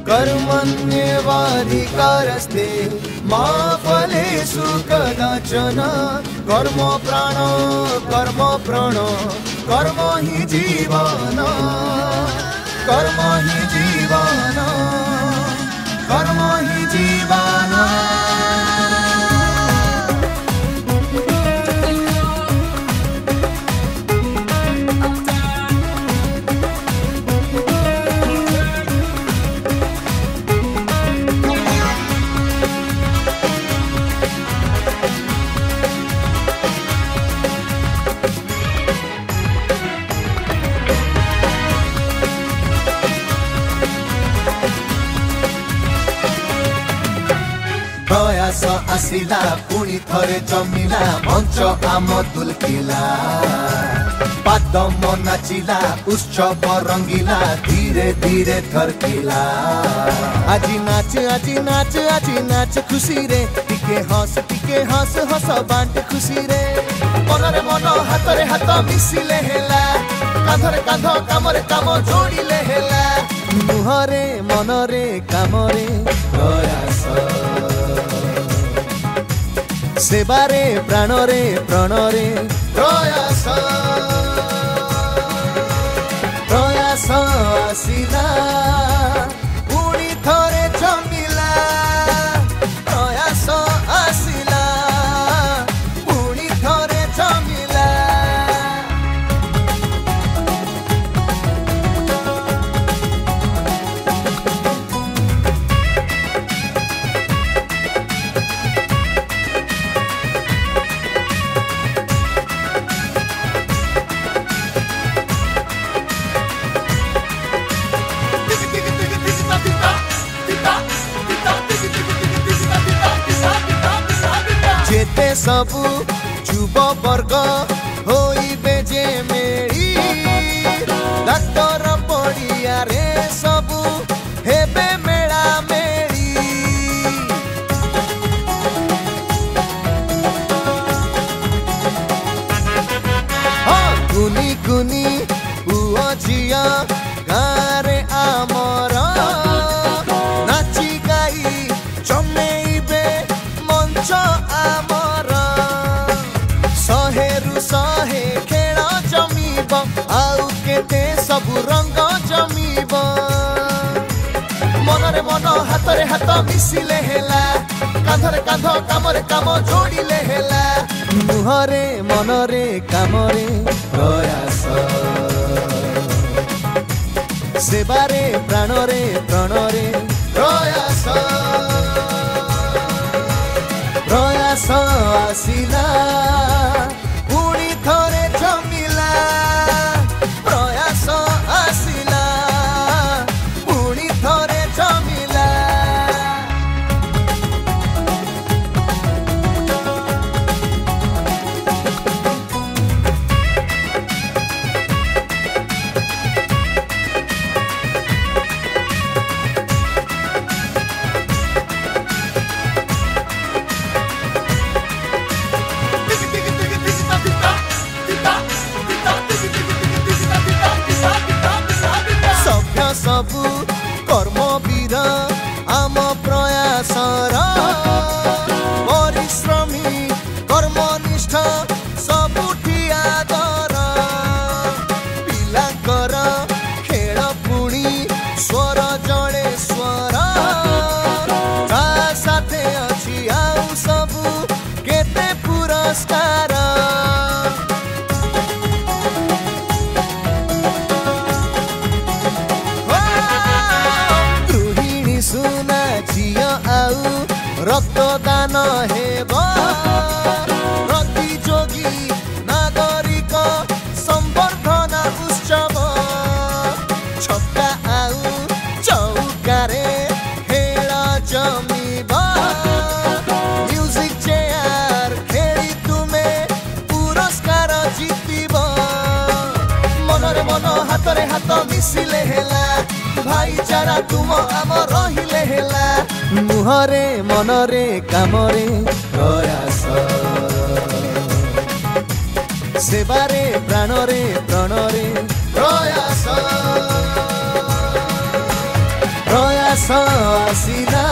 कर्मण्येवाधिकारस्ते मा फलेषु कदाचन कर्म प्राण कर्म हि जीवन कर्म हि जीवन कर्म हि जीवन। प्रयास आसिला पुणी थरे जमिला मंच आम दुलकिला पादम नाचिला उत्सव रंगीला धीरे धीरे थरकिला। आजी नाच आजी नाच आजी नाच खुशी रे टिके हस हस बांट खुशी रे मन रे मन हाथ रे हाथ मिसिले हेला कांधरे कांध कामरे काम जोड़िले हेला मुहरे मनरे कामरे प्रयास सेवारे प्राणरे प्रणरे प्रयास प्रयास आसिला पुणी थरे जमिला प्रयास आसिला पुणी थरे जमिला। जेते सबु युव वर्ग होइबे जे मेरी डाक्टर पड़िया रे सबु हेबे मेला मेरी हाँ गुनी गुनी पुओ झिया गारे आमर नाची गाई चमेइबे मंच सहे खेल जमीब आउ केते सबु रंग जमीब मन रे मन हाथ रे हाथ मिसिले हेला कांधरे कांध कामरे काम जोड़िले हेला मुहरे मनरे कामरे प्रयास सेवारे प्राणरे प्रणरे प्रयास प्रयास आसिला पुणी थरे जमिला प्रयास आसिला पुणी थरे जमिला। सबु कर्मवीर आम प्रयासर परिश्रमी कर्मनिष्ठ सबुठी आदर पिलांकर खेल पुणी स्वर जड़े स्वर ता साथे अछि आउ सबु केते पुरस्कार रक्तदान हेब प्रतियोगी नागरिक संवर्धना उत्सव छक्का आउ चौकारे खेल जमीब म्यूजिक चेयर खेली तुमे पुरस्कार जीतिब मन रे मन हाथ रे हाथ मिसिले हेला भाईचारा तुम आम रहिले हेला मुहरे मनरे कामरे प्रयास सेवारे प्राणरे प्रणरे ଆସିଲା